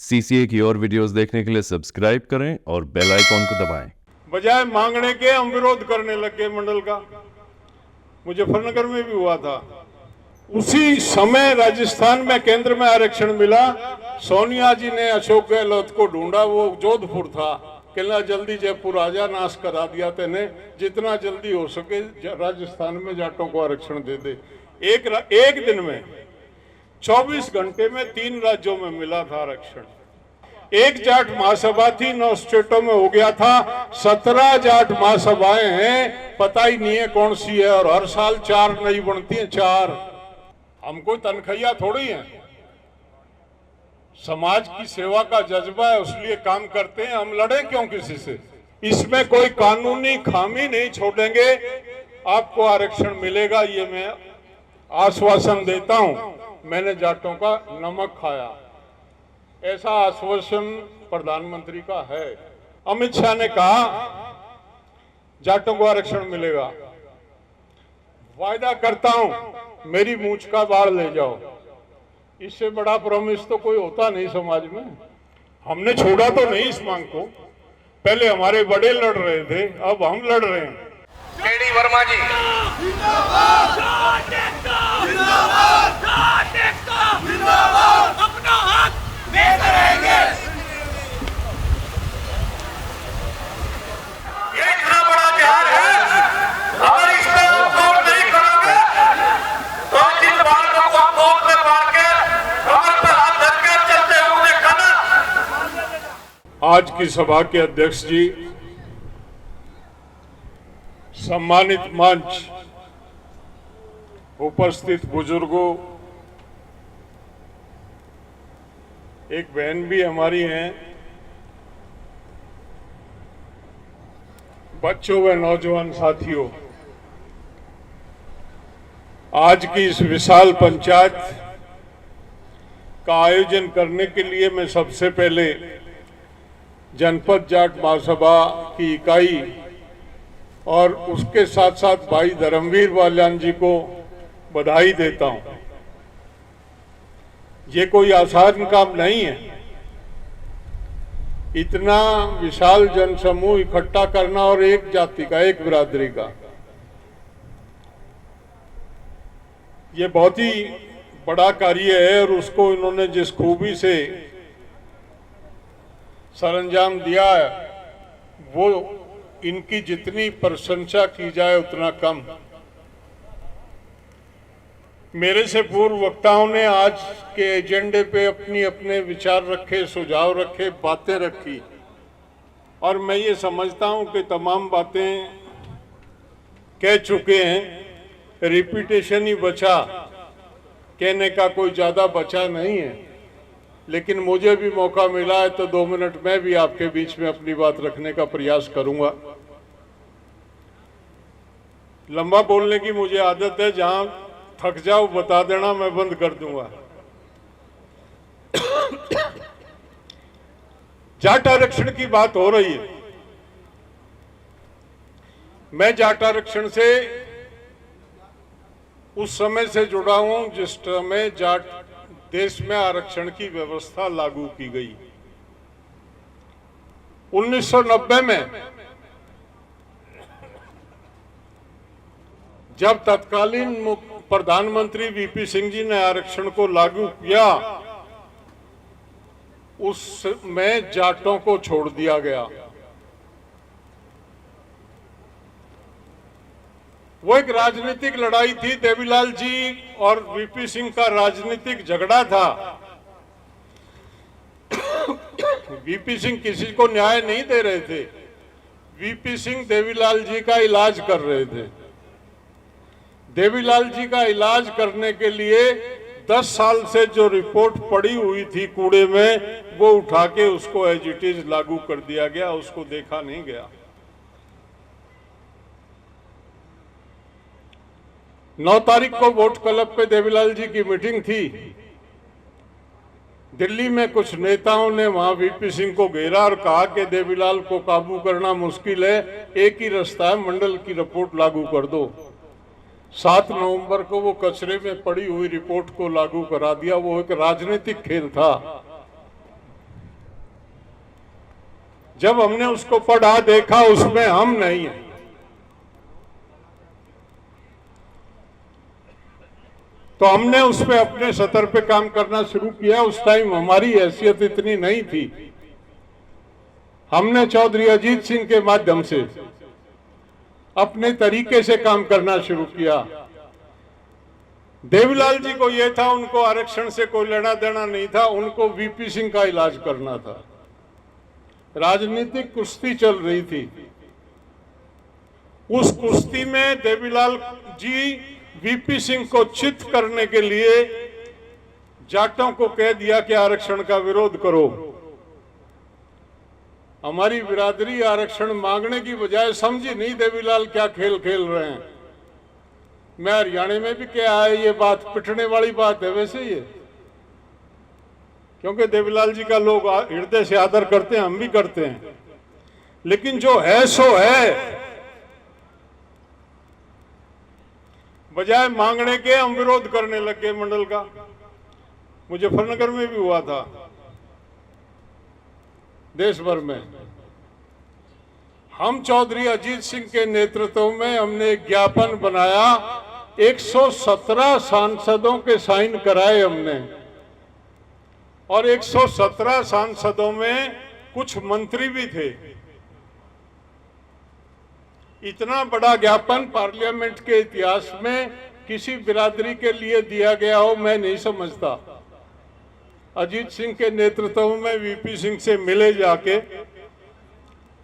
CCA की और videos देखने के लिए सब्सक्राइब करें और बेल आइकॉन को दबाएं। बजाय मांगने के हम विरोध करने लगे मंडल का। मुजफ्फरनगर में भी हुआ था। उसी समय राजस्थान में केंद्र में आरक्षण मिला। सोनिया जी ने अशोक गहलोत को ढूंढा, वो जोधपुर था, कहना जल्दी जयपुर आजा, नाश करा दिया तेने, जितना जल्दी हो सके राजस्थान में जाटों को आरक्षण दे दे। एक दिन में 24 घंटे में 3 राज्यों में मिला था आरक्षण। एक जाट महासभा थी, 9 स्टेटों में हो गया था। 17 जाट महासभाएं हैं, पता ही नहीं है कौन सी है, और हर साल 4 नई बनती हैं। 4 हम कोई तनख्वाह थोड़ी हैं, समाज की सेवा का जज्बा है, इसलिए काम करते हैं। हम लड़े क्यों किसी से? इसमें कोई कानूनी खामी नहीं छोड़ेंगे, आपको आरक्षण मिलेगा, ये मैं आश्वासन देता हूं। मैंने जाटों का नमक खाया, ऐसा आश्वासन प्रधानमंत्री का है। अमित शाह ने कहा जाटों को आरक्षण मिलेगा। वायदा करता हूं मेरी मूंछ का बाढ़ ले जाओ। इससे बड़ा प्रॉमिस तो कोई होता नहीं समाज में। हमने छोड़ा तो नहीं इस मांग को, पहले हमारे बड़े लड़ रहे थे, अब हम लड़ रहे हैं। केडी वर्मा जी अपना हक में करेंगे। ये इतना बड़ा बिहार है, अगर इस पे गौर नहीं करोगे तो जिन बालकों को कोर्ट में मार के कमर पर हाथ धर के चलते होंगे कना। आज की सभा के अध्यक्ष जी, सम्मानित मंच, उपस्थित बुजुर्गों, एक बहन भी हमारी हैं, बच्चों व नौजवान साथियों, आज की इस विशाल पंचायत का आयोजन करने के लिए मैं सबसे पहले जनपद जाट महासभा की इकाई और उसके साथ साथ भाई धर्मवीर बाल्यान जी को बधाई देता हूं। ये कोई आसान काम नहीं है, इतना विशाल जनसमूह इकट्ठा करना, और एक जाति का, एक बिरादरी का। ये बहुत ही बड़ा कार्य है, और उसको इन्होंने जिस खूबी से सरंजाम दिया है, वो इनकी जितनी प्रशंसा की जाए उतना कम। मेरे से पूर्व वक्ताओं ने आज के एजेंडे पे अपनी अपने विचार रखे, सुझाव रखे, बातें रखी, और मैं ये समझता हूं कि तमाम बातें कह चुके हैं। रिपीटेशन ही बचा, कहने का कोई ज्यादा बचा नहीं है। लेकिन मुझे भी मौका मिला है तो 2 मिनट मैं भी आपके बीच में अपनी बात रखने का प्रयास करूंगा। लंबा बोलने की मुझे आदत है, जहां थक जाओ बता देना, मैं बंद कर दूंगा। जाट आरक्षण की बात हो रही है। मैं जाट आरक्षण से उस समय से जुड़ा हूं जिस समय जाट देश में आरक्षण की व्यवस्था लागू की गई। 1990 में जब तत्कालीन प्रधानमंत्री वीपी सिंह जी ने आरक्षण को लागू किया, उसमें जाटों को छोड़ दिया गया। वो एक राजनीतिक लड़ाई थी, देवीलाल जी और वीपी सिंह का राजनीतिक झगड़ा था। वीपी सिंह किसी को न्याय नहीं दे रहे थे, वीपी सिंह देवीलाल जी का इलाज कर रहे थे। देवीलाल जी का इलाज करने के लिए 10 साल से जो रिपोर्ट पड़ी हुई थी कूड़े में, वो उठा के उसको एज इट इज लागू कर दिया गया, उसको देखा नहीं गया। 9 तारीख को वोट क्लब पे देवीलाल जी की मीटिंग थी। दिल्ली में कुछ नेताओं ने वहां वीपी सिंह को घेरा और कहा कि देवीलाल को काबू करना मुश्किल है, एक ही रास्ता है, मंडल की रिपोर्ट लागू कर दो। 7 नवंबर को वो कचरे में पड़ी हुई रिपोर्ट को लागू करा दिया। वो एक राजनीतिक खेल था। जब हमने उसको पढ़ा देखा उसमें हम नहीं है। तो हमने उस पर अपने स्तर पे काम करना शुरू किया। उस टाइम हमारी हैसियत इतनी नहीं थी। हमने चौधरी अजीत सिंह के माध्यम से अपने तरीके से काम करना शुरू किया। देवीलाल जी को यह था, उनको आरक्षण से कोई लेना देना नहीं था, उनको वीपी सिंह का इलाज करना था। राजनीतिक कुश्ती चल रही थी। उस कुश्ती में देवीलाल जी वीपी सिंह को चित करने के लिए जाटों को कह दिया कि आरक्षण का विरोध करो। हमारी बिरादरी आरक्षण मांगने की बजाय समझी नहीं देवीलाल क्या खेल खेल रहे हैं। मैं हरियाणा में भी क्या है, ये बात पिटने वाली बात है वैसे ये, क्योंकि देवीलाल जी का लोग हृदय से आदर करते हैं, हम भी करते हैं, लेकिन जो है सो है। बजाय मांगने के हम विरोध करने लग गए मंडल का। मुजफ्फरनगर में भी हुआ था, देश भर में। हम चौधरी अजीत सिंह के नेतृत्व में हमने एक ज्ञापन बनाया, 117 सांसदों के साइन कराए हमने, और 117 सांसदों में कुछ मंत्री भी थे। इतना बड़ा ज्ञापन पार्लियामेंट के इतिहास में किसी बिरादरी के लिए दिया गया हो मैं नहीं समझता। अजीत सिंह के नेतृत्व में वीपी सिंह से मिले जाके,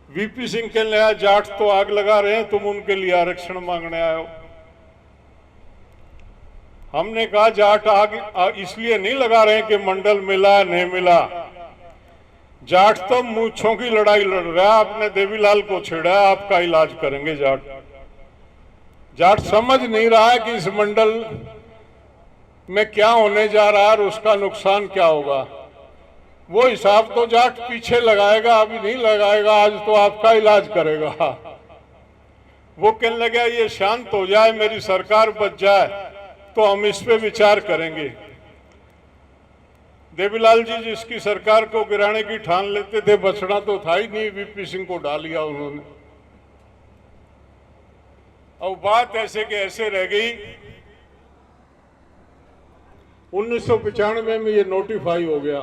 वीपी सिंह के लिए जाट तो आग लगा रहे हैं, तुम उनके लिए आरक्षण मांगने आए हो। हमने कहा जाट आग इसलिए नहीं लगा रहे हैं कि मंडल मिला नहीं मिला। जाट तो मूंछों की लड़ाई लड़ रहा है, आपने देवीलाल को छेड़ा, आपका इलाज करेंगे जाट। जाट समझ नहीं रहा है कि इस मंडल में क्या होने जा रहा है और उसका नुकसान क्या होगा। वो हिसाब तो जाट पीछे लगाएगा, अभी नहीं लगाएगा, आज तो आपका इलाज करेगा। वो कहने लगा ये शांत हो जाए, मेरी सरकार बच जाए तो हम इस पे विचार करेंगे। देवीलाल जी जिसकी सरकार को गिराने की ठान लेते थे, बचना तो था ही नहीं, वीपी सिंह को डाल लिया उन्होंने। अब बात ऐसे के ऐसे रह गई। 1995 में ये नोटिफाई हो गया।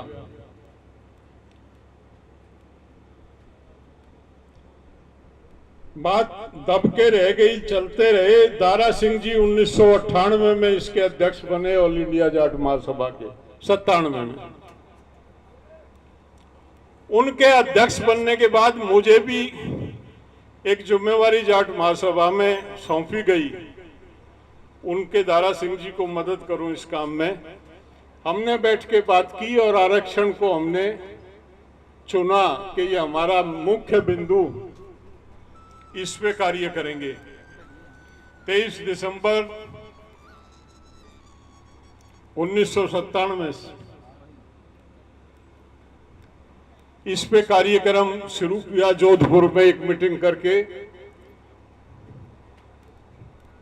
बात दबके रह गई, चलते रहे। दारा सिंह जी 1998 में इसके अध्यक्ष बने, ऑल इंडिया जाट महासभा के, 97 में। उनके अध्यक्ष बनने के बाद मुझे भी एक जिम्मेवारी जाट महासभा में सौंपी गई, उनके दारा सिंह जी को मदद करूं इस काम में। हमने बैठ के बात की और आरक्षण को हमने चुना कि ये हमारा मुख्य बिंदु, इस पे कार्य करेंगे। 23 दिसंबर 1997 से इस पे कार्यक्रम शुरू किया। जोधपुर में एक मीटिंग करके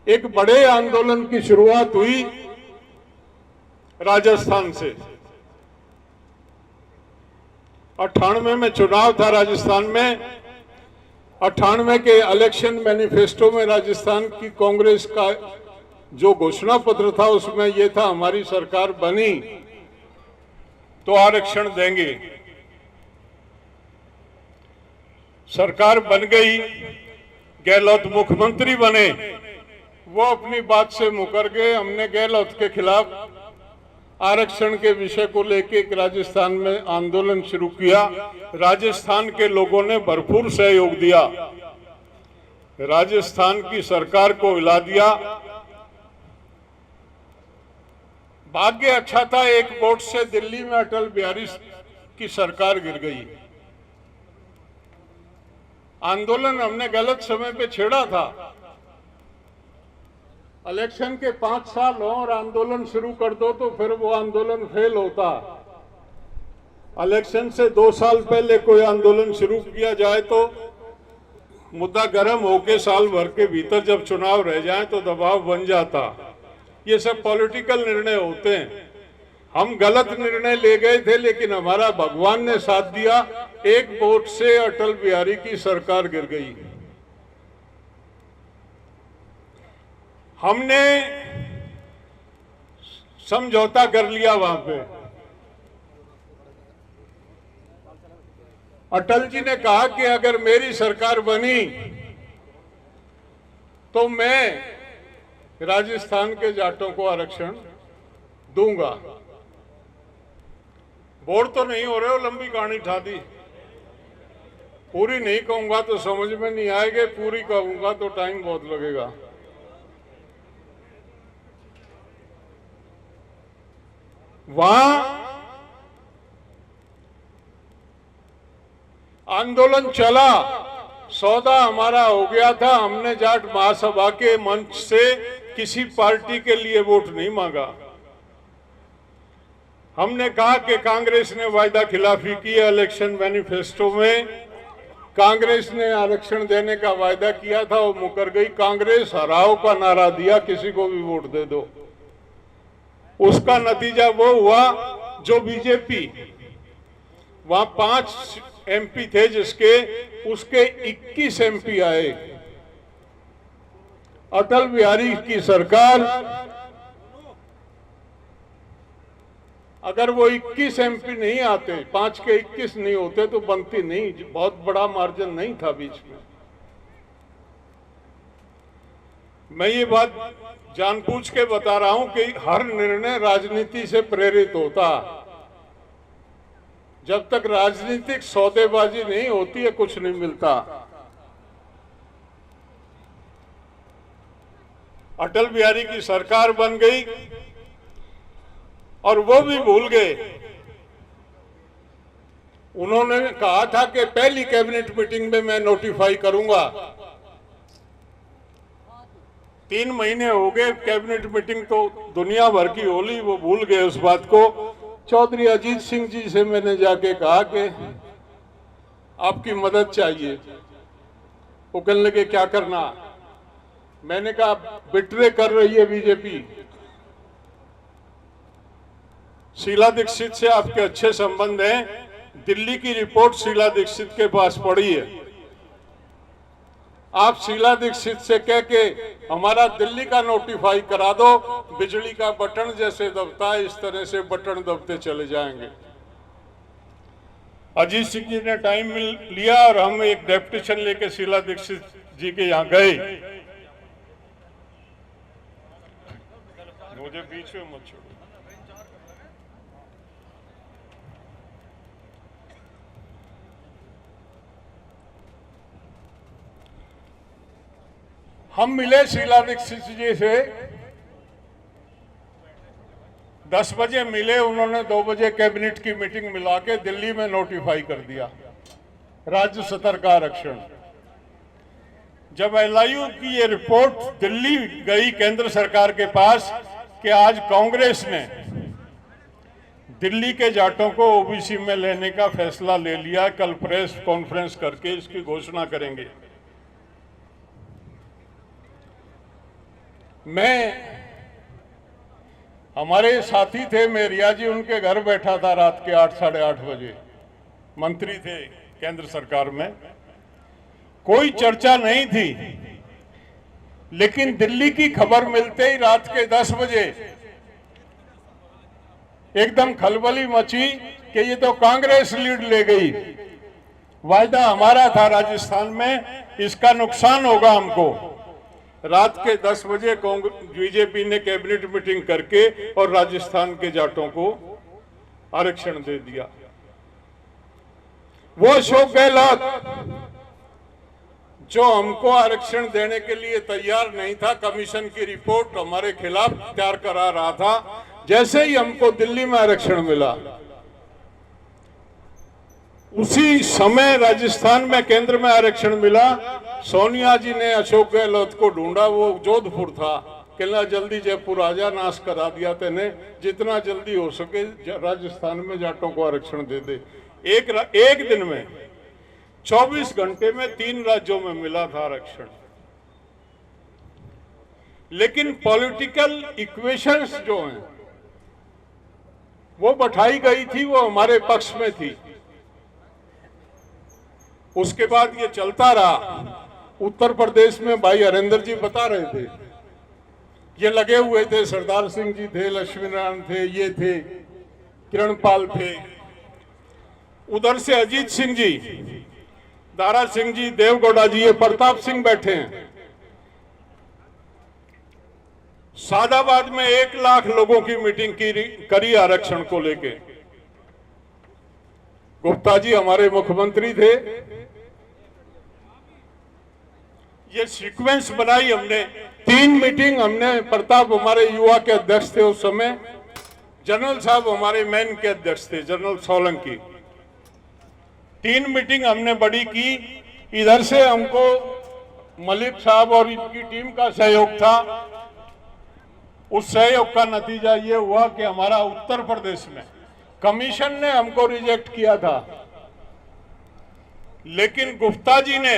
एक बड़े आंदोलन की शुरुआत हुई राजस्थान से। 98 में चुनाव था राजस्थान में। 98 के इलेक्शन मैनिफेस्टो में राजस्थान की कांग्रेस का जो घोषणा पत्र था उसमें यह था, हमारी सरकार बनी तो आरक्षण देंगे। सरकार बन गई, गहलोत मुख्यमंत्री बने, वो अपनी बात से मुकर गए। हमने गहलोत के खिलाफ आरक्षण के विषय को लेकर एक राजस्थान में आंदोलन शुरू किया। राजस्थान के लोगों ने भरपूर सहयोग दिया, राजस्थान की सरकार को हिला दिया। भाग्य अच्छा था, एक वोट से दिल्ली में अटल बिहारी की सरकार गिर गई। आंदोलन हमने गलत समय पे छेड़ा था। इलेक्शन के 5 साल हो और आंदोलन शुरू कर दो तो फिर वो आंदोलन फेल होता। इलेक्शन से 2 साल पहले कोई आंदोलन शुरू किया जाए तो मुद्दा गर्म होके साल भर के भीतर जब चुनाव रह जाए तो दबाव बन जाता। ये सब पॉलिटिकल निर्णय होते हैं। हम गलत निर्णय ले गए थे, लेकिन हमारा भगवान ने साथ दिया। एक वोट से अटल बिहारी की सरकार गिर गई। हमने समझौता कर लिया वहां पे। अटल जी ने कहा कि अगर मेरी सरकार बनी तो मैं राजस्थान के जाटों को आरक्षण दूंगा। बोर तो नहीं हो रहे हो, लंबी कहानी ठा दी। पूरी नहीं कहूंगा तो समझ में नहीं आएगी, पूरी कहूंगा तो टाइम बहुत लगेगा। वहां आंदोलन चला, सौदा हमारा हो गया था। हमने जाट महासभा के मंच से किसी पार्टी के लिए वोट नहीं मांगा। हमने कहा कि कांग्रेस ने वायदा खिलाफी की है। इलेक्शन मैनिफेस्टो में कांग्रेस ने आरक्षण देने का वायदा किया था, वो मुकर गई। कांग्रेस हराओ का नारा दिया, किसी को भी वोट दे दो। उसका नतीजा वो हुआ जो बीजेपी, वहां 5 एमपी थे जिसके, उसके 21 एमपी आए। अटल बिहारी की सरकार, अगर वो 21 एमपी नहीं आते, 5 के 21 नहीं होते तो बनती नहीं। बहुत बड़ा मार्जिन नहीं था बीच में। मैं ये बात जानबूझ के बता रहा हूं कि हर निर्णय राजनीति से प्रेरित होता। जब तक राजनीतिक सौदेबाजी नहीं होती है, कुछ नहीं मिलता। अटल बिहारी की सरकार बन गई और वो भी भूल गए। उन्होंने कहा था कि पहली कैबिनेट मीटिंग में मैं नोटिफाई करूंगा। 3 महीने हो गए, कैबिनेट मीटिंग तो दुनिया भर की होली, वो भूल गए उस बात को। चौधरी अजीत सिंह जी से मैंने जाके कहा कि आपकी मदद चाहिए। वो कहने लगे क्या करना। मैंने कहा बिट्रे कर रही है बीजेपी। शीला दीक्षित से आपके अच्छे संबंध हैं। दिल्ली की रिपोर्ट शीला दीक्षित के पास पड़ी है। आप शीला दीक्षित से कह के हमारा दिल्ली का नोटिफाई करा दो। बिजली का बटन जैसे दबता है, इस तरह से बटन दबते चले जाएंगे। अजीत सिंह जी ने टाइम लिया और हम एक डेपुटेशन लेके शीला दीक्षित जी के यहाँ गए। मुझे बीच में मत छोड़ो। हम मिले शीला दीक्षित जी से, 10 बजे मिले। उन्होंने 2 बजे कैबिनेट की मीटिंग मिला के दिल्ली में नोटिफाई कर दिया राज्य स्तर का आरक्षण। जब एलआईयू की ये रिपोर्ट दिल्ली गई केंद्र सरकार के पास कि आज कांग्रेस ने दिल्ली के जाटों को ओबीसी में लेने का फैसला ले लिया, कल प्रेस कॉन्फ्रेंस करके इसकी घोषणा करेंगे। हमारे साथी थे मेरिया जी, उनके घर बैठा था रात के 8 साढ़े 8 बजे। मंत्री थे केंद्र सरकार में, कोई चर्चा नहीं थी। लेकिन दिल्ली की खबर मिलते ही रात के 10 बजे एकदम खलबली मची कि ये तो कांग्रेस लीड ले गई। वायदा हमारा था राजस्थान में, इसका नुकसान होगा हमको। रात के 10 बजे बीजेपी ने कैबिनेट मीटिंग करके और राजस्थान के जाटों को आरक्षण दे दिया। वो अशोक गहलोत जो हमको आरक्षण देने के लिए तैयार नहीं था, कमीशन की रिपोर्ट हमारे खिलाफ तैयार करा रहा था, जैसे ही हमको दिल्ली में आरक्षण मिला, उसी समय राजस्थान में केंद्र में आरक्षण मिला। सोनिया जी ने अशोक गहलोत को ढूंढा, वो जोधपुर था। कहना जल्दी जयपुर आजा, नाश करा दिया तेने, जितना जल्दी हो सके राजस्थान में जाटों को आरक्षण दे दे। एक दिन में 24 घंटे में 3 राज्यों में मिला था आरक्षण। लेकिन पॉलिटिकल इक्वेशंस जो हैं वो बैठाई गई थी, वो हमारे पक्ष में थी। उसके बाद ये चलता रहा। उत्तर प्रदेश में भाई हरेंद्र जी बता रहे थे, ये लगे हुए थे, सरदार सिंह जी थे, लक्ष्मी नारायण थे, ये थे, किरणपाल थे, उधर से अजीत सिंह जी, दारा सिंह जी, देवगौड़ा जी, ये प्रताप सिंह बैठे हैं। सादाबाद में 1 लाख लोगों की मीटिंग करी आरक्षण को लेके। गुप्ता जी हमारे मुख्यमंत्री थे। ये सीक्वेंस बनाई हमने, 3 मीटिंग हमने, प्रताप हमारे युवा के अध्यक्ष थे उस समय, जनरल साहब हमारे मैन के अध्यक्ष थे, जनरल सोलंकी। 3 मीटिंग हमने बड़ी की। इधर से हमको मलिक साहब और इनकी टीम का सहयोग था। उस सहयोग का नतीजा ये हुआ कि हमारा उत्तर प्रदेश में कमीशन ने हमको रिजेक्ट किया था, लेकिन गुप्ता जी ने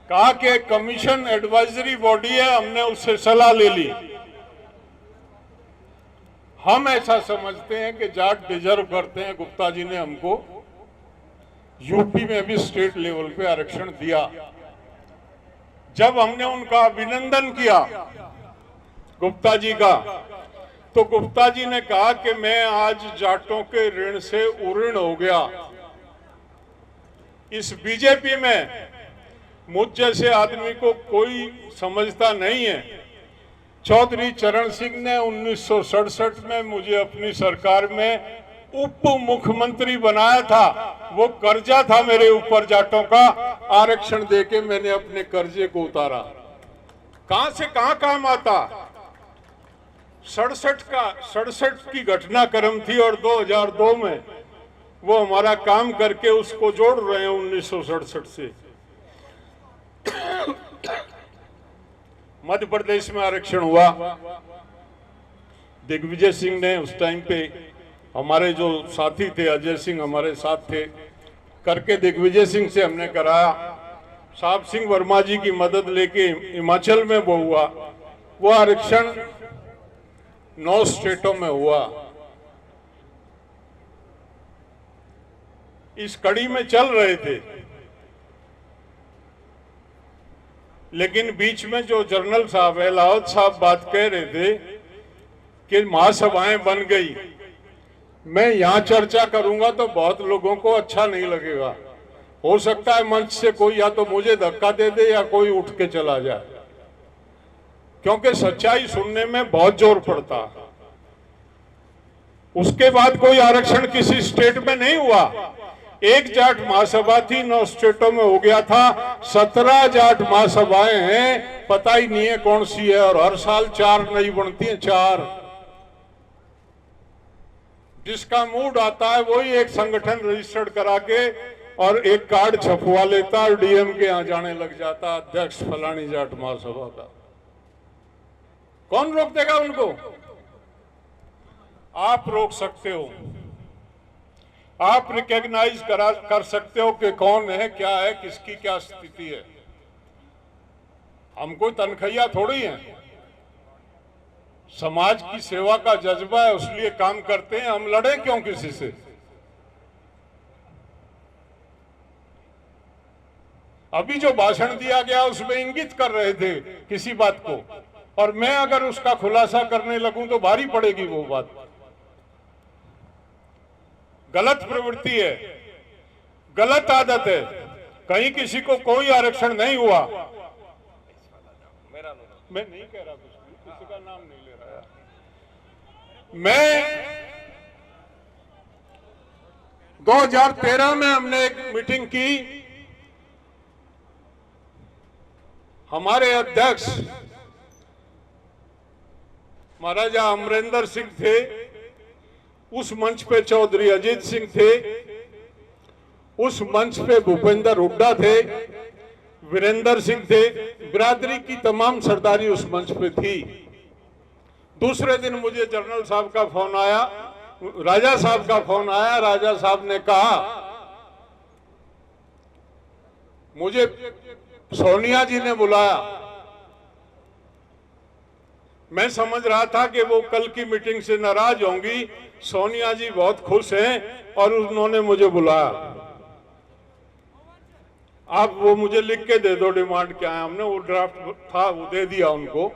कहा कि कमीशन एडवाइजरी बॉडी है, हमने उससे सलाह ले ली। हम ऐसा समझते हैं कि जाट डिजर्व करते हैं। गुप्ता जी ने हमको यूपी में भी स्टेट लेवल पे आरक्षण दिया। जब हमने उनका अभिनंदन किया गुप्ता जी का, तो गुप्ता जी ने कहा कि मैं आज जाटों के ऋण से उऋण हो गया। इस बीजेपी में मुझ जैसे आदमी को कोई समझता नहीं है। चौधरी चरण सिंह ने 1967 में मुझे अपनी सरकार में उप मुख्यमंत्री बनाया था। वो कर्जा था मेरे ऊपर जाटों का, आरक्षण देके मैंने अपने कर्जे को उतारा। कहां से कहां काम आता। 67 की घटनाक्रम थी और 2002 में वो हमारा काम करके उसको जोड़ रहे हैं 1967 से। मध्य प्रदेश में आरक्षण हुआ। दिग्विजय सिंह ने उस टाइम पे, हमारे जो साथी थे अजय सिंह हमारे साथ थे, करके दिग्विजय सिंह से हमने कराया। साहब सिंह वर्मा जी की मदद लेके हिमाचल में वो हुआ। वो आरक्षण 9 स्टेटों में हुआ। इस कड़ी में चल रहे थे, लेकिन बीच में जो जनरल साहब है लाहौद साहब बात कह रहे थे कि महासभाएं बन गई। मैं यहां चर्चा करूंगा तो बहुत लोगों को अच्छा नहीं लगेगा। हो सकता है मंच से कोई या तो मुझे धक्का दे दे या कोई उठ के चला जाए, क्योंकि सच्चाई सुनने में बहुत जोर पड़ता। उसके बाद कोई आरक्षण किसी स्टेट में नहीं हुआ। एक जाट महासभा थी, 9 स्टेटों में हो गया था। 17 जाट महासभाएं हैं, पता ही नहीं है कौन सी है, और हर साल 4 नई बनती हैं। 4 जिसका मूड आता है वही एक संगठन रजिस्टर्ड करा के और एक कार्ड छपवा लेता और डीएम के यहां जाने लग जाता, अध्यक्ष फलानी जाट महासभा का। कौन रोक देगा उनको? आप रोक सकते हो। आप रिकॉग्नाइज कर सकते हो कि कौन है, क्या है, किसकी क्या स्थिति है। हम कोई तनखैया थोड़ी हैं। समाज की सेवा का जज्बा है, उसलिए काम करते हैं। हम लड़े क्यों किसी से? अभी जो भाषण दिया गया उसमें इंगित कर रहे थे किसी बात को, और मैं अगर उसका खुलासा करने लगूं तो भारी पड़ेगी वो बात। गलत प्रवृत्ति है, गलत आदत है। कहीं किसी को कोई आरक्षण नहीं हुआ। मैं नहीं कह रहा कुछ, किसी का नाम नहीं ले रहा। मैं 2013 में हमने एक मीटिंग की। हमारे अध्यक्ष महाराजा अमरिंदर सिंह थे, उस मंच पे चौधरी अजीत सिंह थे, उस मंच पे भूपेंद्र हुड्डा थे, वीरेंद्र सिंह थे, बिरादरी की तमाम सरदारी उस मंच पे थी। दूसरे दिन मुझे जनरल साहब का फोन आया, राजा साहब का फोन आया। राजा साहब ने कहा, मुझे सोनिया जी ने बुलाया। मैं समझ रहा था कि वो कल की मीटिंग से नाराज होंगी। सोनिया जी बहुत खुश हैं और उन्होंने मुझे बुलाया। आप वो मुझे लिख के दे दो डिमांड क्या है। हमने वो ड्राफ्ट था वो दे दिया उनको।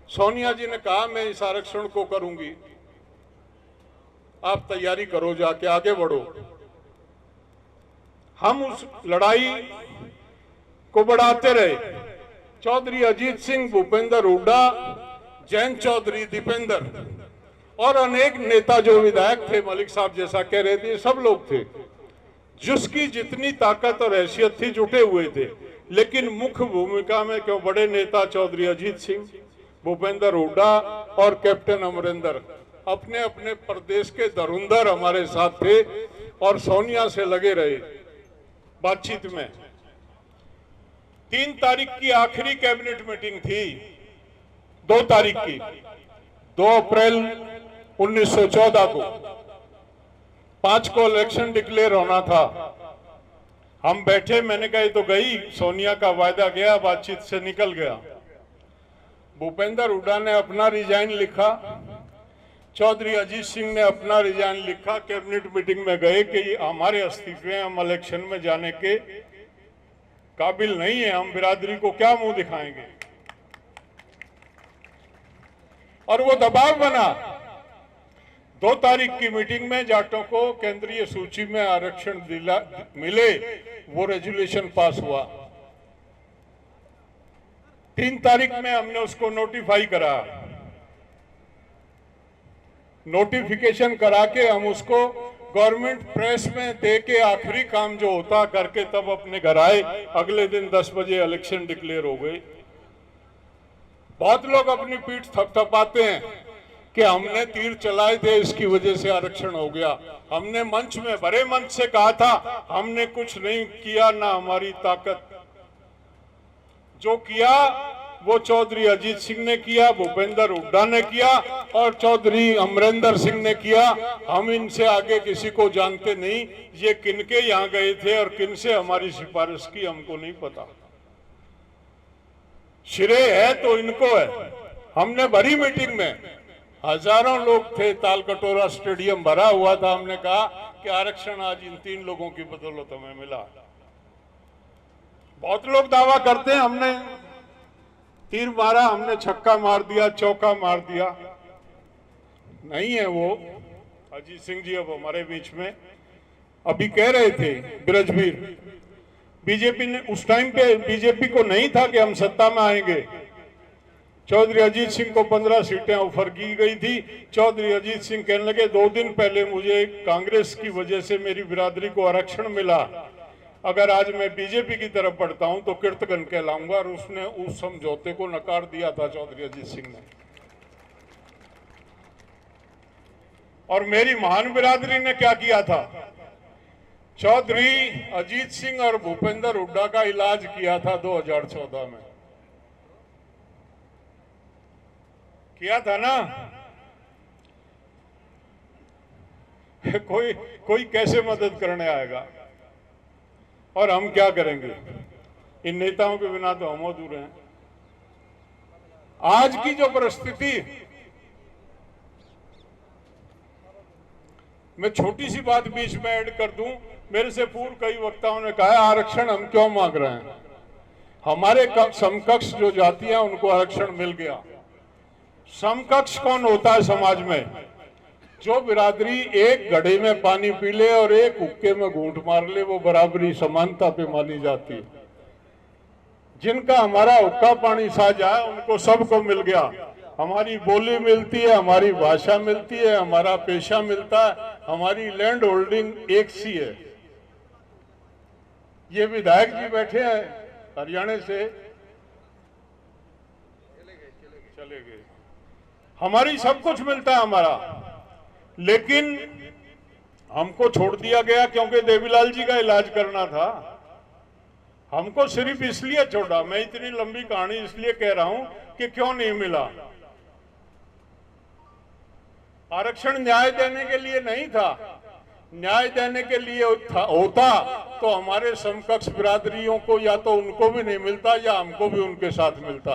सोनिया जी ने कहा मैं इस आरक्षण को करूंगी, आप तैयारी करो, जाके आगे बढ़ो। हम उस लड़ाई को बढ़ाते रहे। चौधरी अजीत सिंह, भूपेंद्र हुड्डा, जयंत चौधरी, दीपेंद्र और अनेक नेता जो विधायक थे, मलिक साहब जैसा कह रहे थे, सब लोग थे जिसकी जितनी ताकत और हैसियत थी जुटे हुए थे। लेकिन मुख्य भूमिका में क्यों बड़े नेता चौधरी अजीत सिंह, भूपेंद्र हुड्डा और कैप्टन अमरिंदर अपने अपने प्रदेश के धुरंधर हमारे साथ थे और सोनिया से लगे रहे बातचीत में। 3 तारीख की आखिरी कैबिनेट मीटिंग थी, 2 तारीख की, 2 अप्रैल 1914 को। 5 को इलेक्शन डिक्लेयर होना था। हम बैठे, मैंने कहा तो गई, सोनिया का वायदा गया, बातचीत से निकल गया। भूपेंद्र हुड्डा ने अपना रिजाइन लिखा, चौधरी अजीत सिंह ने अपना रिजाइन लिखा। कैबिनेट मीटिंग में गए कि हमारे इस्तीफे, हम इलेक्शन में जाने के काबिल नहीं है, हम बिरादरी को क्या मुंह दिखाएंगे। और वो दबाव बना। 2 तारीख की मीटिंग में जाटों को केंद्रीय सूची में आरक्षण मिले, वो रेजोल्यूशन पास हुआ। 3 तारीख में हमने उसको नोटिफाई करा। नोटिफिकेशन करा के हम उसको गवर्नमेंट प्रेस में दे के आखिरी काम जो होता करके तब अपने घर आए। अगले दिन 10 बजे इलेक्शन डिक्लेयर हो गई। बहुत लोग अपनी पीठ थपथपाते हैं कि हमने तीर चलाए थे, इसकी वजह से आरक्षण हो गया। हमने मंच में, बड़े मंच से कहा था, हमने कुछ नहीं किया, ना हमारी ताकत। जो किया वो चौधरी अजीत सिंह ने किया, भूपेंद्र हुड्डा ने किया और चौधरी अमरिंदर सिंह ने किया। हम इनसे आगे किसी को जानते नहीं। ये किनके यहाँ गए थे और किनसे हमारी सिफारिश की हमको नहीं पता। श्रेय है तो इनको है। हमने भरी मीटिंग में, हजारों लोग थे, तालकटोरा स्टेडियम भरा हुआ था। हमने कहा कि आरक्षण आज इन 3 लोगों की बदौलत हमें मिला। बहुत लोग दावा करते हैं हमने तीर मारा, हमने छक्का मार दिया, चौका मार दिया। नहीं है वो। अजीत सिंह जी अब हमारे बीच में, अभी कह रहे थे ब्रजवीर, बीजेपी ने उस टाइम पे, बीजेपी को नहीं था कि हम सत्ता में आएंगे। चौधरी अजीत सिंह को 15 सीटें ऑफर की गई थी। चौधरी अजीत सिंह कहने लगे 2 दिन पहले मुझे कांग्रेस की वजह से मेरी बिरादरी को आरक्षण मिला, अगर आज मैं बीजेपी की तरफ बढ़ता हूं तो कीर्तगन कहलाऊंगा। और उसने उस समझौते को नकार दिया था चौधरी अजीत सिंह ने। और मेरी महान बिरादरी ने क्या किया था? चौधरी अजीत सिंह और भूपेंद्र हुड्डा का इलाज किया था 2014 में, किया था ना। कोई कैसे मदद करने आएगा? और हम क्या करेंगे? इन नेताओं के बिना तो हम अधूरे हैं। आज की जो परिस्थिति, मैं छोटी सी बात बीच में ऐड कर दूं। मेरे से पूर्व कई वक्ताओं ने कहा आरक्षण हम क्यों मांग रहे हैं? हमारे समकक्ष जो जातियां उनको आरक्षण मिल गया। समकक्ष कौन होता है समाज में? जो बिरादरी एक घड़े में पानी पी ले और एक हुक्के में घूंट मार ले, वो बराबरी समानता पे मानी जाती है। जिनका हमारा हुक्का पानी साझा है उनको सबको मिल गया। हमारी बोली मिलती है, हमारी भाषा मिलती है, हमारा पेशा मिलता है, हमारी लैंड होल्डिंग एक सी है। ये विधायक जी बैठे हैं हरियाणा से, चले गए। हमारी सब कुछ मिलता है हमारा, लेकिन हमको छोड़ दिया गया क्योंकि देवीलाल जी का इलाज करना था। हमको सिर्फ इसलिए छोड़ा। मैं इतनी लंबी कहानी इसलिए कह रहा हूं कि क्यों नहीं मिला। आरक्षण न्याय देने के लिए नहीं था। न्याय देने के लिए होता तो हमारे समकक्ष बिरादरियों को या तो उनको भी नहीं मिलता या हमको भी उनके साथ मिलता।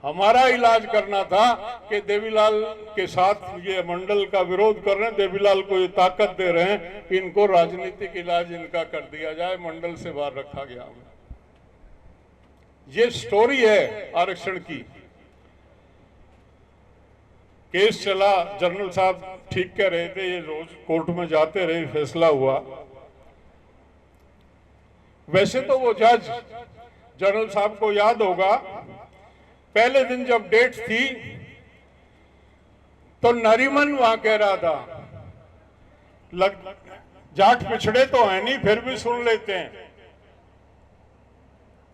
हमारा इलाज करना था कि देवीलाल के साथ ये मंडल का विरोध कर रहे हैं, देवीलाल को ये ताकत दे रहे हैं, इनको राजनीतिक इलाज इनका कर दिया जाए, मंडल से बाहर रखा गया। ये स्टोरी है आरक्षण की। केस चला, जनरल साहब ठीक कह रहे थे, ये रोज कोर्ट में जाते रहे, फैसला हुआ। वैसे तो वो जज, जनरल साहब को याद होगा, पहले दिन जब डेट थी तो नरीमन वहां कह रहा था जाट पिछड़े तो है नहीं, फिर भी सुन लेते हैं।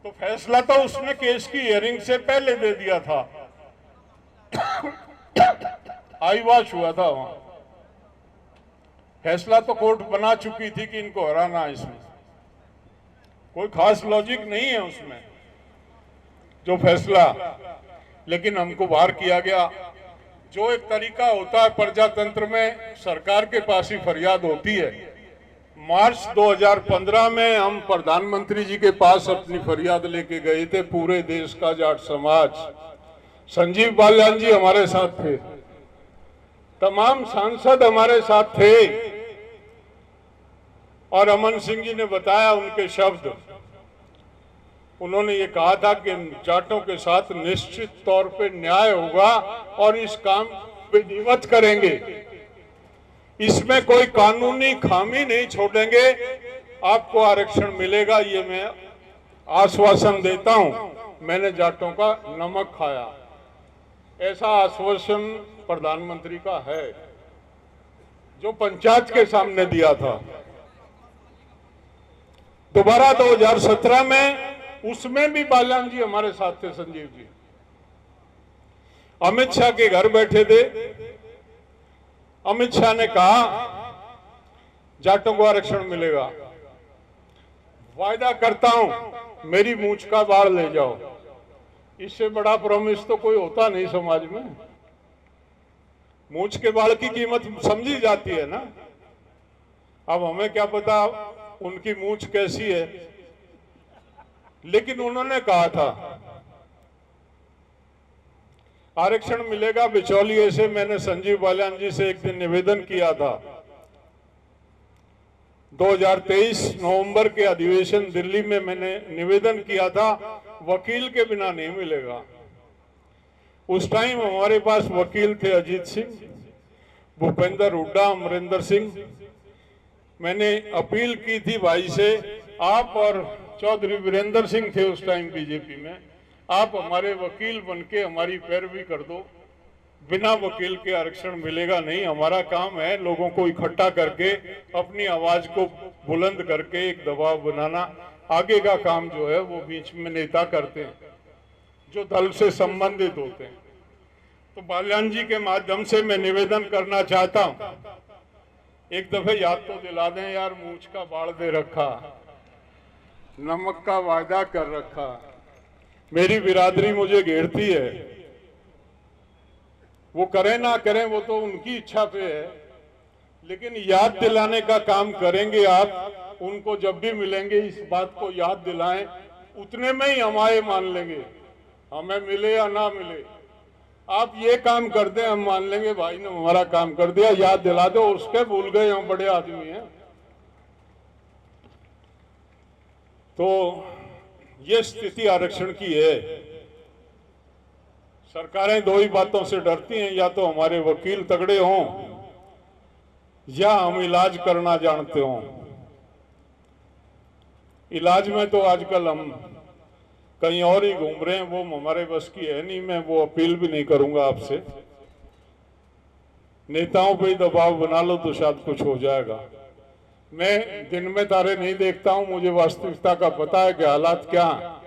तो फैसला तो उसने केस की हियरिंग से पहले दे दिया था, आईवाश हुआ था वहां। फैसला तो कोर्ट बना चुकी थी कि इनको हराना है, इसमें कोई खास लॉजिक नहीं है उसमें जो फैसला, लेकिन हमको बाहर किया गया। जो एक तरीका होता है प्रजातंत्र में, सरकार के पास ही फरियाद होती है। मार्च 2015 में हम प्रधानमंत्री जी के पास अपनी फरियाद लेके गए थे, पूरे देश का जाट समाज। संजीव बालियान जी हमारे साथ थे, तमाम सांसद हमारे साथ थे, और अमन सिंह जी ने बताया उनके शब्द। उन्होंने ये कहा था कि जाटों के साथ निश्चित तौर पे न्याय होगा और इस काम पे विधिवत करेंगे, इसमें कोई कानूनी खामी नहीं छोड़ेंगे, आपको आरक्षण मिलेगा, ये मैं आश्वासन देता हूं। मैंने जाटों का नमक खाया, ऐसा आश्वासन प्रधानमंत्री का है जो पंचायत के सामने दिया था। दोबारा 2017 में, उसमें भी बालियान जी हमारे साथ थे, संजीव जी अमित शाह के घर बैठे थे। अमित शाह ने कहा जाटों को आरक्षण मिलेगा, वायदा करता हूं मेरी मूंछ का बाल ले जाओ। इससे बड़ा प्रॉमिस तो कोई होता नहीं समाज में। मूंछ के बाल की कीमत समझी जाती है ना। अब हमें क्या पता उनकी मूंछ कैसी है, लेकिन उन्होंने कहा था आरक्षण मिलेगा। बिचौलिए से मैंने संजीव बालियान जी से एक दिन निवेदन किया था, 2023 नवंबर के अधिवेशन दिल्ली में मैंने निवेदन किया था, वकील के बिना नहीं मिलेगा। उस टाइम हमारे पास वकील थे अजीत सिंह, भूपेंद्र हुड्डा, अमरिंदर सिंह। मैंने अपील की थी भाई से, आप और चौधरी वीरेंद्र सिंह थे उस टाइम बीजेपी में, आप हमारे वकील बनके हमारी पैरवी कर दो, बिना वकील के आरक्षण मिलेगा नहीं। हमारा काम है लोगों को इकट्ठा करके अपनी आवाज को बुलंद करके एक दबाव बनाना। आगे का काम जो है वो बीच में नेता करते हैं जो दल से संबंधित होते हैं। तो बालियान जी के माध्यम से मैं निवेदन करना चाहता हूं, एक दफे याद तो दिला दें यार, मूंछ का बाढ़ दे रखा, नमक का वायदा कर रखा, मेरी बिरादरी मुझे घेरती है। वो करें ना करें वो तो उनकी इच्छा पे है, लेकिन याद दिलाने का काम करेंगे आप। उनको जब भी मिलेंगे इस बात को याद दिलाएं, उतने में ही हमारे मान लेंगे, हमें मिले या ना मिले। आप ये काम कर दें, हम मान लेंगे भाई ने हमारा काम कर दिया, याद दिला दो, उसके भूल गए, हम बड़े आदमी हैं। तो ये स्थिति आरक्षण की है। सरकारें दो ही बातों से डरती हैं, या तो हमारे वकील तगड़े हों या हम इलाज करना जानते हों। इलाज में तो आजकल हम कहीं और ही घूम रहे हैं, वो हमारे बस की है नहीं। मैं वो अपील भी नहीं करूंगा आपसे, नेताओं पे ही दबाव बना लो तो शायद कुछ हो जाएगा। मैं दिन में तारे नहीं देखता हूं, मुझे वास्तविकता का पता है कि हालात क्या हैं।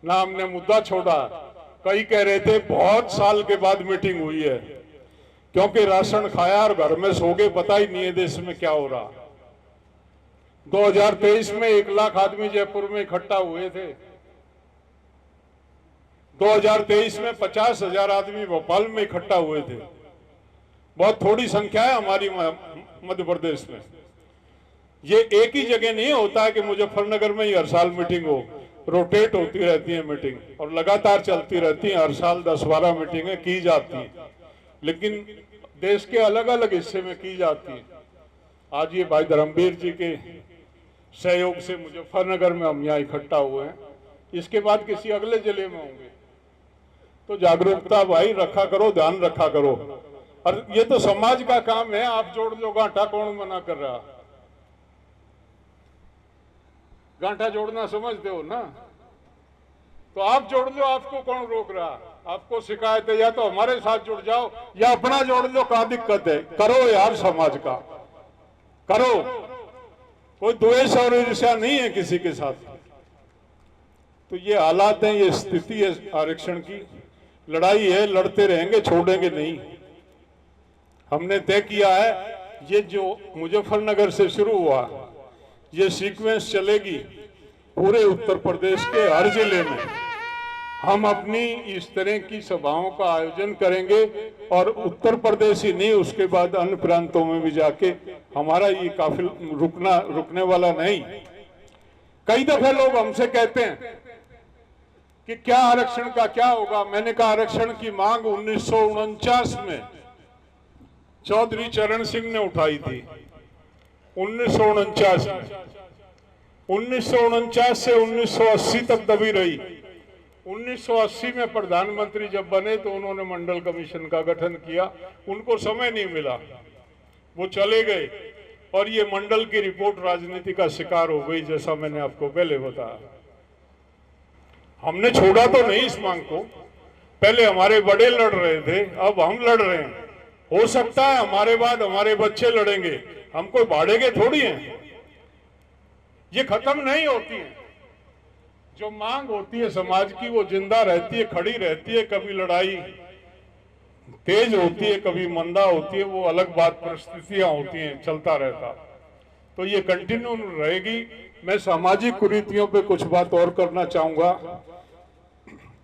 ना हमने मुद्दा छोड़ा, कई कह रहे थे बहुत साल के बाद मीटिंग हुई है, क्योंकि राशन खाया और घर में सो गए, पता ही नहीं है देश में क्या हो रहा। 2023 में 1 लाख आदमी जयपुर में इकट्ठा हुए थे, 2023 में 50,000 आदमी भोपाल में इकट्ठा हुए थे। बहुत थोड़ी संख्या है हमारी मध्य प्रदेश में। ये एक ही जगह नहीं होता है कि मुजफ्फरनगर में ही हर साल मीटिंग हो, रोटेट होती रहती है मीटिंग और लगातार चलती रहती है। हर साल 10-12 मीटिंगें की जाती हैं, लेकिन देश के अलग अलग हिस्से में की जाती हैं। आज ये भाई धर्मवीर जी के सहयोग से मुजफ्फरनगर में हम यहाँ इकट्ठा हुए हैं, इसके बाद किसी अगले जिले में होंगे। तो जागरूकता भाई रखा करो, ध्यान रखा करो। और ये तो समाज का काम है, आप जोड़ लो गांठा, कौन मना कर रहा? गांठा जोड़ना समझते हो ना, तो आप जोड़ लो, आपको कौन रोक रहा? आपको शिकायत है या तो हमारे साथ जुड़ जाओ या अपना जोड़ लो, क्या दिक्कत है? करो यार, समाज का करो, कोई द्वेष और ईर्ष्या नहीं है किसी के साथ। तो ये हालात हैं, ये स्थिति है आरक्षण की, लड़ाई है, लड़ते रहेंगे, छोड़ेंगे नहीं। हमने तय किया है ये जो मुजफ्फरनगर से शुरू हुआ, ये सीक्वेंस चलेगी पूरे उत्तर प्रदेश के हर जिले में। हम अपनी इस तरह की सभाओं का आयोजन करेंगे और उत्तर प्रदेश ही नहीं, उसके बाद अन्य प्रांतों में भी जाके हमारा ये काफिला रुकने वाला नहीं। कई दफे लोग हमसे कहते हैं कि क्या आरक्षण का क्या होगा। मैंने कहा आरक्षण की मांग 1949 में चौधरी चरण सिंह ने उठाई थी, 1949 में। 1949 से 1980 तक दबी रही। 1980 में प्रधानमंत्री जब बने तो उन्होंने मंडल कमीशन का गठन किया, उनको समय नहीं मिला, वो चले गए और ये मंडल की रिपोर्ट राजनीति का शिकार हो गई, जैसा मैंने आपको पहले बताया। हमने छोड़ा तो नहीं इस मांग को, पहले हमारे बड़े लड़ रहे थे, अब हम लड़ रहे हैं। हो सकता है हमारे बाद हमारे बच्चे लड़ेंगे, हम कोई भाड़े के थोड़ी हैं। ये खत्म नहीं होती है, जो मांग होती है समाज की वो जिंदा रहती है, खड़ी रहती है। कभी लड़ाई तेज होती है, कभी मंदा होती है, वो अलग बात, परिस्थितियां होती हैं, चलता रहता। तो ये कंटिन्यू रहेगी। मैं सामाजिक कुरीतियों पे कुछ बात और करना चाहूंगा।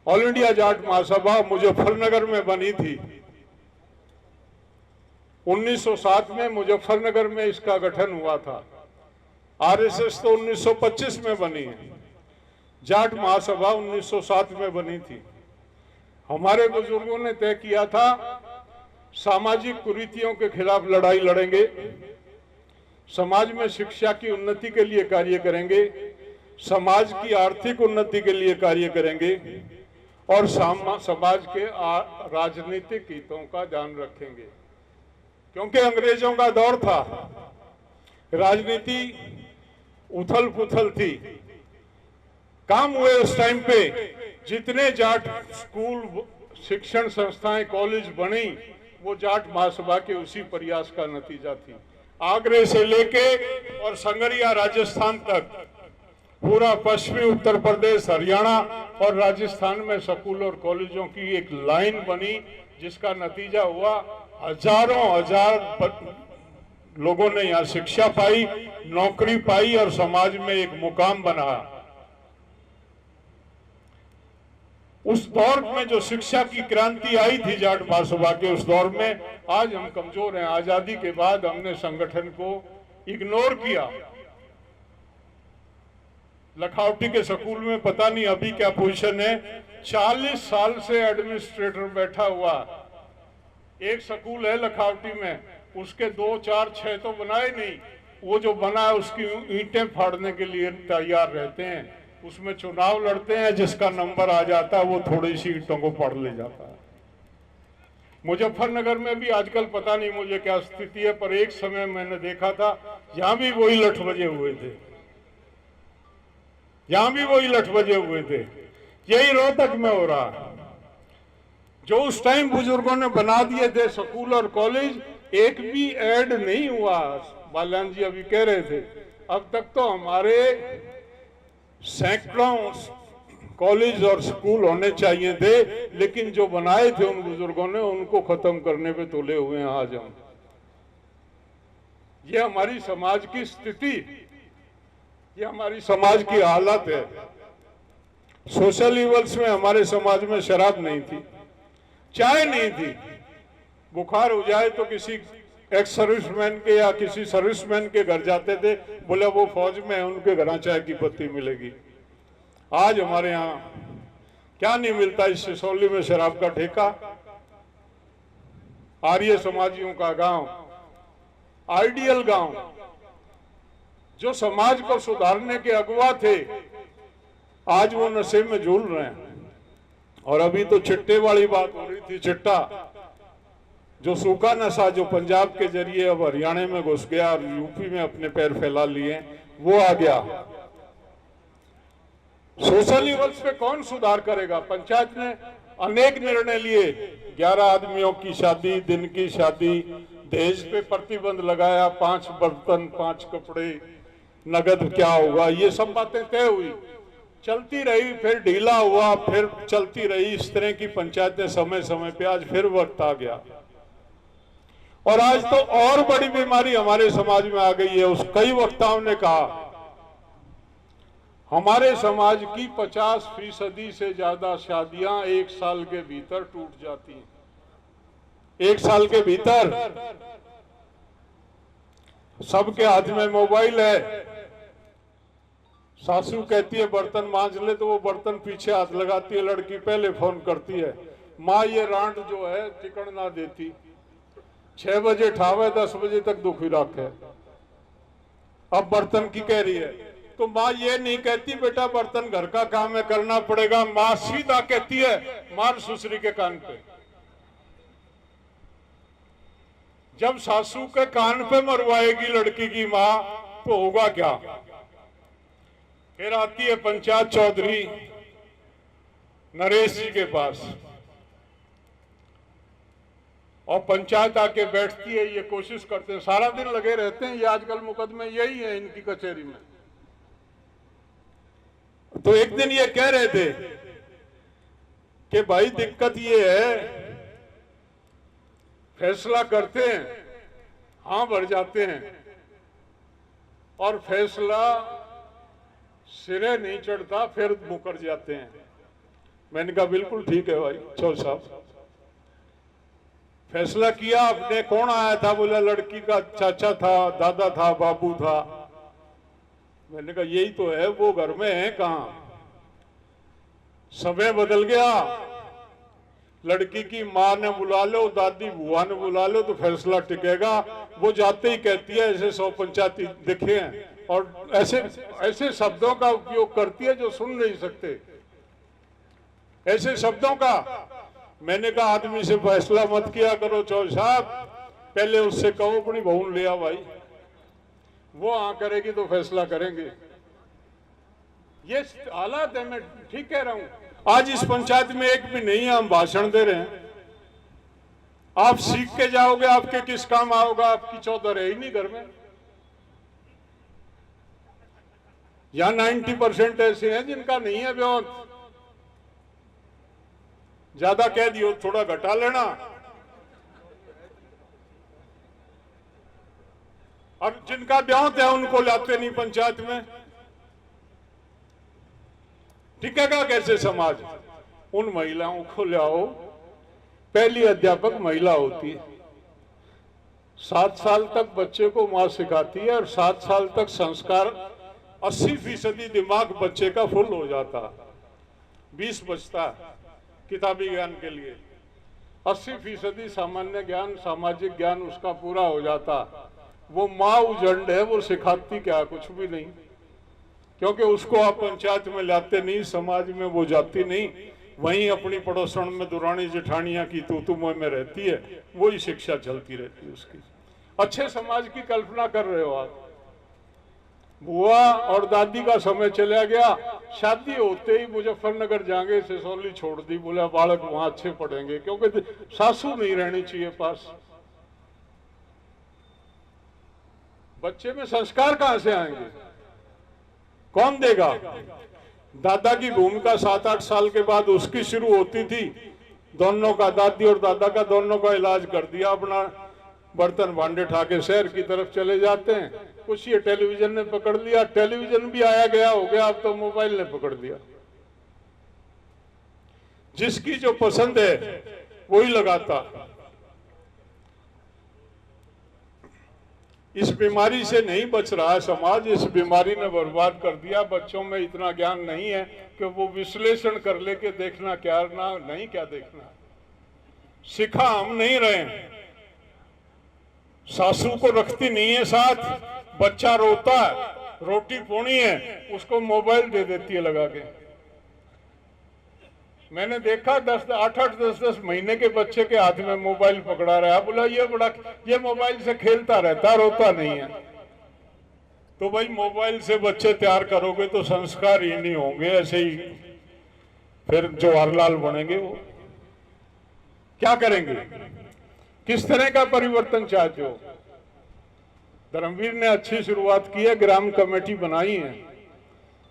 ऑल इंडिया जाट महासभा मुजफ्फरनगर में बनी थी 1907 में, मुजफ्फरनगर में इसका गठन हुआ था। आरएसएस तो 1925 में बनी है, जाट महासभा 1907 में बनी थी। हमारे बुजुर्गों ने तय किया था सामाजिक कुरीतियों के खिलाफ लड़ाई लड़ेंगे, समाज में शिक्षा की उन्नति के लिए कार्य करेंगे, समाज की आर्थिक उन्नति के लिए कार्य करेंगे और समाज के राजनीतिक हितों का ध्यान रखेंगे। क्योंकि अंग्रेजों का दौर था, राजनीति उथल पुथल थी, काम हुए उस टाइम पे। जितने जाट स्कूल, शिक्षण संस्थाएं, कॉलेज बनी, वो जाट महासभा के उसी प्रयास का नतीजा थी। आगरे से लेके और संगरिया राजस्थान तक पूरा पश्चिमी उत्तर प्रदेश, हरियाणा और राजस्थान में स्कूल और कॉलेजों की एक लाइन बनी, जिसका नतीजा हुआ हजारों हजार लोगों ने यहाँ शिक्षा पाई, नौकरी पाई और समाज में एक मुकाम बना। उस दौर में जो शिक्षा की क्रांति आई थी जाट महासभा के, उस दौर में आज हम कमजोर हैं। आजादी के बाद हमने संगठन को इग्नोर किया। लखावटी के स्कूल में पता नहीं अभी क्या पोजीशन है, 40 साल से एडमिनिस्ट्रेटर बैठा हुआ। एक स्कूल है लखावटी में, उसके 2, 4, 6 तो बनाए नहीं, वो जो बना है उसकी ईंटें फाड़ने के लिए तैयार रहते हैं। उसमें चुनाव लड़ते हैं, जिसका नंबर आ जाता है वो थोड़ी सी ईंटों को फाड़ ले जाता है। मुजफ्फरनगर में भी आजकल पता नहीं मुझे क्या स्थिति है, पर एक समय मैंने देखा था यहां भी वही लठ बजे हुए थे, यहां भी वही लठ बजे हुए थे। यही रोहतक में हो रहा, जो उस टाइम बुजुर्गों ने बना दिए थे स्कूल और कॉलेज, एक भी ऐड नहीं हुआ। बालान जी अभी कह रहे थे, अब तक तो हमारे सैकड़ों कॉलेज और स्कूल होने चाहिए थे, लेकिन जो बनाए थे उन बुजुर्गों ने, उनको खत्म करने पे तुले हुए हैं आज हम। ये हमारी समाज की स्थिति, ये हमारी समाज की हालत है। सोशल लेवल्स में हमारे समाज में शराब नहीं थी, चाय नहीं थी। बुखार हो जाए तो किसी एक्स सर्विसमैन के या किसी सर्विसमैन के घर जाते थे, बोले वो फौज में है, उनके घर चाय की पत्ती मिलेगी। आज हमारे यहाँ क्या नहीं मिलता। इस सिसौली में शराब का ठेका, आर्य समाजियों का गांव, आइडियल गांव, जो समाज को सुधारने के अगुवा थे, आज वो नशे में झूल रहे हैं। और अभी तो चिट्टे वाली बात हो रही थी, चिट्टा जो सूखा नशा जो पंजाब के जरिए अब हरियाणा में घुस गया और यूपी में अपने पैर फैला लिए, वो आ गया। सोशल लेवल्स पे कौन सुधार करेगा? पंचायत ने अनेक निर्णय लिए, 11 आदमियों की शादी, दिन की शादी, दहेज पे प्रतिबंध लगाया, 5 बर्तन 5 कपड़े, नगद क्या होगा, ये सब बातें तय हुई, चलती रही, फिर ढीला हुआ, फिर चलती रही। इस तरह की पंचायतें समय समय पे, आज फिर वक्त आ गया। और आज तो और बड़ी बीमारी हमारे समाज में आ गई है। उस कई वक्ताओं ने कहा हमारे समाज की 50% से ज्यादा शादियां 1 साल के भीतर टूट जाती हैं। 1 साल के भीतर सबके हाथ में मोबाइल है। सासू कहती है बर्तन मांज ले, तो वो बर्तन पीछे हाथ लगाती है, लड़की पहले फोन करती है। माँ ये रांट जो है टिकट ना देती, 6 बजे ठावे 10 बजे तक दुखी रखे। अब बर्तन की कह रही है, तो माँ ये नहीं कहती बेटा बर्तन घर का काम है करना पड़ेगा, माँ सीधा कहती है मार ससुरी के कान पे। जब सासू के कान पे मरवाएगी लड़की की माँ, तो होगा क्या? फिर आती है पंचायत चौधरी नरेश जी के पास, और पंचायत आके बैठती है, ये कोशिश करते हैं, सारा दिन लगे रहते हैं, ये आजकल मुकदमे यही है इनकी कचहरी में। तो एक दिन ये कह रहे थे कि भाई दिक्कत ये है, फैसला करते हैं, हाँ भर जाते हैं, और फैसला सिरे नहीं चढ़ता, फिर मुकर जाते हैं। मैंने कहा बिल्कुल ठीक है भाई चौल साहब, फैसला किया आपने, कौन आया था? बोला लड़की का चाचा था, दादा था, बाबू था। मैंने कहा यही तो है, वो घर में है कहां? समय बदल गया, लड़की की माँ ने बुला लो, दादी बुआ ने बुला लो, तो फैसला टिकेगा। वो जाते ही कहती है ऐसे 100 पंचायती दिखे हैं, और ऐसे ऐसे शब्दों का उपयोग करती है जो सुन नहीं सकते, ऐसे शब्दों का। मैंने कहा आदमी से फैसला मत किया करो चौधरी साहब, पहले उससे कहो अपनी बहू ले आ भाई, वो हाँ करेगी तो फैसला करेंगे। ये हालात है, मैं ठीक कह रहा हूं। आज इस पंचायत में एक भी नहीं है, हम भाषण दे रहे हैं। आप सीख के जाओगे, आपके किस काम आओगा? आपकी चौधर है ही नहीं घर में। या 90% ऐसे हैं जिनका नहीं है ब्योंत। ज्यादा कह दियो थोड़ा घटा लेना, और जिनका ब्योंत है उनको लाते नहीं पंचायत में। टिकेगा कैसे समाज? उन महिलाओं को लाओ, पहली अध्यापक महिला होती है, 7 साल तक बच्चे को मां सिखाती है, और 7 साल तक संस्कार 80% दिमाग बच्चे का फुल हो जाता, 20 बचता है किताबी ज्ञान के लिए, 80% सामान्य ज्ञान, सामाजिक ज्ञान उसका पूरा हो जाता। वो माँ उजंड है, वो सिखाती क्या? कुछ भी नहीं, क्योंकि उसको आप पंचायत में लाते नहीं, समाज में वो जाती नहीं, वहीं अपनी पड़ोसन में दुरानी जेठानियां की तू में रहती है, वही शिक्षा चलती रहती है उसकी। अच्छे समाज की कल्पना कर रहे हो आप। बुआ और दादी का समय चला गया, शादी होते ही मुजफ्फरनगर जाएंगे, सिसौली छोड़ दी, बोला बालक वहां अच्छे पढ़ेंगे, क्योंकि सासू नहीं रहनी चाहिए पास। बच्चे में संस्कार कहां से आएंगे? कौन देगा? दादा की भूमिका 7-8 साल के बाद उसकी शुरू होती थी। दोनों का, दादी और दादा का दोनों का इलाज कर दिया, अपना बर्तन भांडे ठाके शहर की तरफ चले जाते हैं। कुछ ये टेलीविजन ने पकड़ लिया, टेलीविजन भी आया गया हो गया, अब तो मोबाइल ने पकड़ दिया। जिसकी जो पसंद है वही लगाता। इस बीमारी से नहीं बच रहा है समाज, इस बीमारी ने बर्बाद कर दिया। बच्चों में इतना ज्ञान नहीं है कि वो विश्लेषण कर ले के देखना क्या ना नहीं क्या देखना। सिखा हम नहीं रहे, सासू को रखती नहीं है साथ, बच्चा रोता है, रोटी पोनी है उसको मोबाइल दे देती है लगा के। मैंने देखा 8-10 महीने के बच्चे के हाथ में मोबाइल पकड़ा रहा है, बोला ये मोबाइल से खेलता रहता, रोता नहीं है। तो भाई मोबाइल से बच्चे तैयार करोगे तो संस्कार ही नहीं होंगे, ऐसे ही फिर जवाहरलाल बनेंगे। वो क्या करेंगे? किस तरह का परिवर्तन चाहते हो? धर्मवीर ने अच्छी शुरुआत की है, ग्राम कमेटी बनाई है।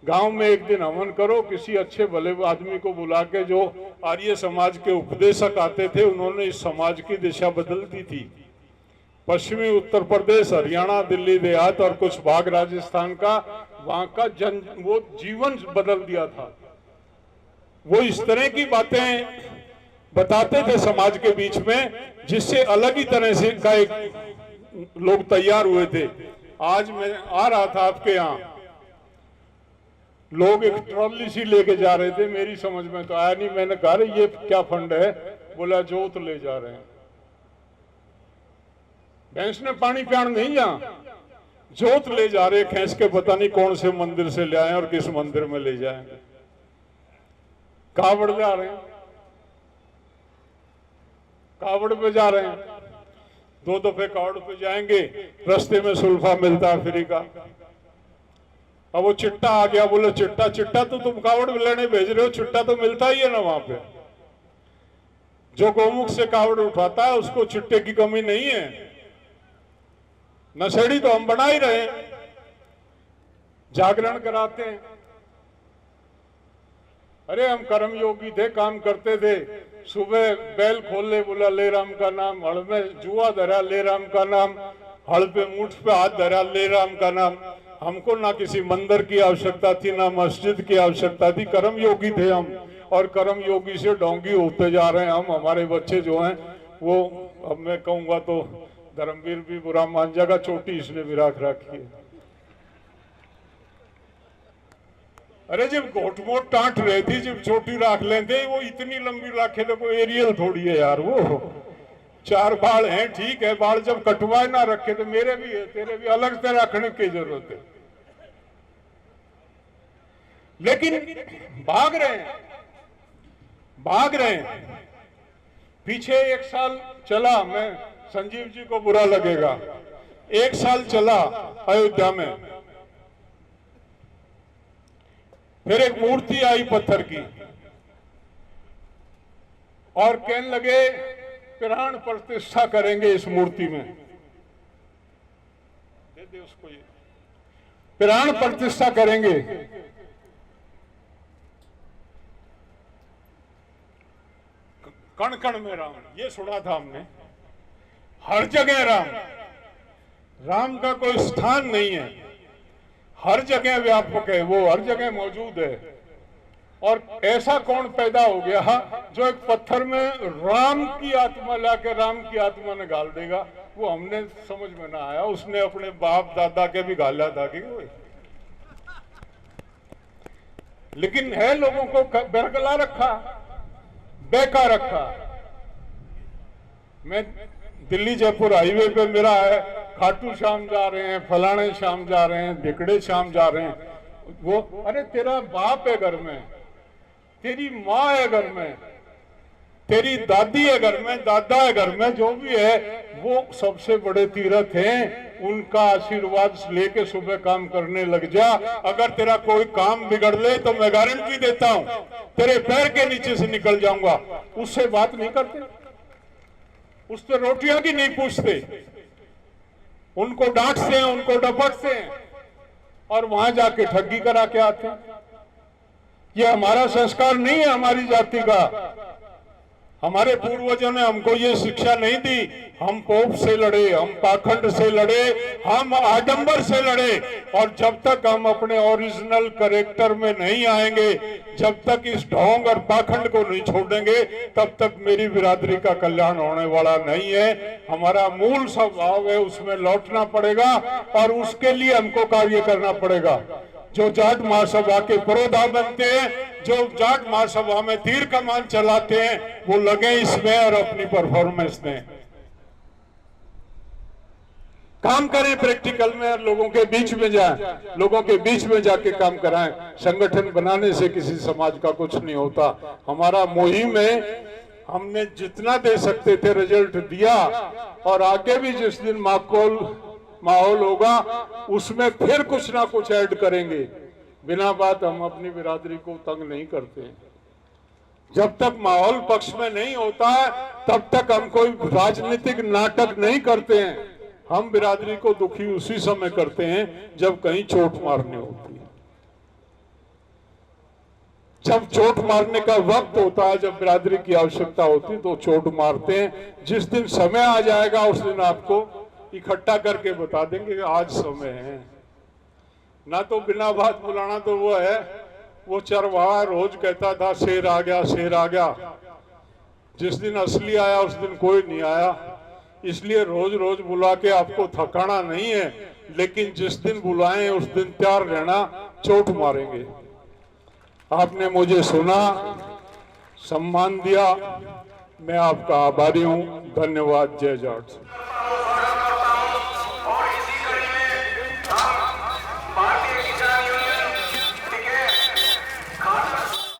गांव में एक दिन हवन करो, किसी अच्छे भले आदमी को बुला के, जो आर्य समाज के उपदेशक आते थे, उन्होंने इस समाज की दिशा बदल दी थी। पश्चिमी उत्तर प्रदेश, हरियाणा, दिल्ली देहात और कुछ भाग राजस्थान का, वहां का वो जीवन बदल दिया था। वो इस तरह की बातें बताते थे समाज के बीच में, जिससे अलग ही तरह से का एक लोग तैयार हुए थे। आज मैं आ रहा था आपके यहाँ, लोग एक ट्रॉली सी लेके जा रहे थे, मेरी समझ में तो आया नहीं। मैंने कहा ये क्या फंड है? बोला जोत ले जा रहे हैं। भैंस ने पानी पियान नहीं, यहाँ जोत ले जा रहे भैंस के, पता नहीं कौन से मंदिर से ले आए और किस मंदिर में ले जाएंगे। कावड़ जा रहे हैं, कावड़ पे जा रहे हैं, 2 दफे कावड़ पे जाएंगे, रास्ते में सुल्फा मिलता है फ्री का। अब वो चिट्टा आ गया, बोले चिट्टा तो तुम कावड़ लेने भेज रहे हो, चिट्टा तो मिलता ही है ना वहां पे। जो गौमुख से कावड़ उठाता है उसको चिट्टे की कमी नहीं है। नशेड़ी तो हम बना ही रहे हैं, जागरण कराते हैं। अरे हम कर्मयोगी थे, काम करते थे, सुबह बैल खोल ले, बोला ले राम का नाम, हड़ में जुआ धरा, ले राम का नाम, हड़ पे मूठ पे हाथ धरा, ले राम का नाम। हमको ना किसी मंदिर की आवश्यकता थी, ना मस्जिद की आवश्यकता थी, कर्म योगी थे हम, और कर्म योगी से डोंगी होते जा रहे हैं हम। हमारे बच्चे जो हैं वो, अब मैं कहूंगा तो धर्मवीर भी बुरा मान जाएगा, चोटी इसने भी रख रखी है। अरे जब घोटमोट टांट रहे थी, जब चोटी राख लेते, वो इतनी लंबी राखे तो कोई एरियल थोड़ी है यार। वो 4 बाल हैं, ठीक है, बाल जब कटवाए ना रखे तो मेरे भी है, तेरे भी अलग से रखने की जरूरत है। लेकिन भाग रहे हैं। पीछे 1 साल चला, मैं संजीव जी को बुरा लगेगा, 1 साल चला अयोध्या में, फिर एक मूर्ति आई पत्थर की, और कहने लगे प्राण प्रतिष्ठा करेंगे इस मूर्ति में। दे दे उसको, ये प्राण प्रतिष्ठा करेंगे। कण कण में राम, ये सुना था हमने। हर जगह राम का कोई स्थान नहीं है, हर जगह व्यापक है, वो हर जगह मौजूद है। और ऐसा कौन पैदा हो गया जो एक पत्थर में राम की आत्मा लाके राम की आत्मा ने गाल देगा? वो हमने समझ में ना आया, उसने अपने बाप दादा के भी गाला था कि वो। लेकिन है लोगों को बरगला रखा, बेका रखा। मैं दिल्ली जयपुर हाईवे पे मेरा है, खाटू श्याम जा रहे हैं, फलाने श्याम जा रहे हैं, धिकड़े श्याम जा रहे हैं। वो अरे तेरा बाप है घर में, तेरी माँ है घर में, तेरी दादी है घर में, दादा है घर में, जो भी है वो सबसे बड़े तीर्थ हैं। उनका आशीर्वाद लेके सुबह काम करने लग जा। अगर तेरा कोई काम बिगड़ ले तो मैं गारंटी देता हूं तेरे पैर के नीचे से निकल जाऊंगा। उससे बात नहीं करते, उससे रोटियां की नहीं पूछते, उनको डांटते हैं, उनको डपटते हैं और वहां जाके ठगी करा के आते हैं। ये हमारा संस्कार नहीं है हमारी जाति का। हमारे पूर्वजों ने हमको ये शिक्षा नहीं दी। हम पोप से लड़े, हम पाखंड से लड़े, हम आडंबर से लड़े, और जब तक हम अपने ओरिजिनल कैरेक्टर में नहीं आएंगे, जब तक इस ढोंग और पाखंड को नहीं छोड़ेंगे, तब तक मेरी बिरादरी का कल्याण होने वाला नहीं है। हमारा मूल स्वभाव है, उसमें लौटना पड़ेगा और उसके लिए हमको कार्य करना पड़ेगा। जो जाट महासभा के पुरोधा बनते हैं, जो जाट महासभा में तीर कमान चलाते हैं, वो लगे इसमें और अपनी परफॉर्मेंस दें। काम करें प्रैक्टिकल में, लोगों के बीच में जाएं, लोगों के बीच में जाके काम कराएं। संगठन बनाने से किसी समाज का कुछ नहीं होता। हमारा मुहिम में हमने जितना दे सकते थे रिजल्ट दिया, और आगे भी जिस दिन माहौल होगा उसमें फिर कुछ ना कुछ ऐड करेंगे। बिना बात हम अपनी बिरादरी को तंग नहीं करते हैं। जब तक माहौल पक्ष में नहीं होता है तब तक हम कोई राजनीतिक नाटक नहीं करते हैं। हम बिरादरी को दुखी उसी समय करते हैं जब कहीं चोट मारनी होती है। जब चोट मारने का वक्त होता है, जब बिरादरी की आवश्यकता होती है तो चोट मारते हैं। जिस दिन समय आ जाएगा उस दिन आपको इकट्ठा करके बता देंगे कि आज समय है। ना तो बिना बात बुलाना तो वो है, वो चरवाहा रोज कहता था शेर आ गया, शेर आ गया। जिस दिन असली आया उस दिन कोई नहीं आया। इसलिए रोज रोज बुला के आपको थकाना नहीं है, लेकिन जिस दिन बुलाएं उस दिन तैयार रहना, चोट मारेंगे। आपने मुझे सुना, सम्मान दिया, मैं आपका आभारी हूं। धन्यवाद। जय जाट।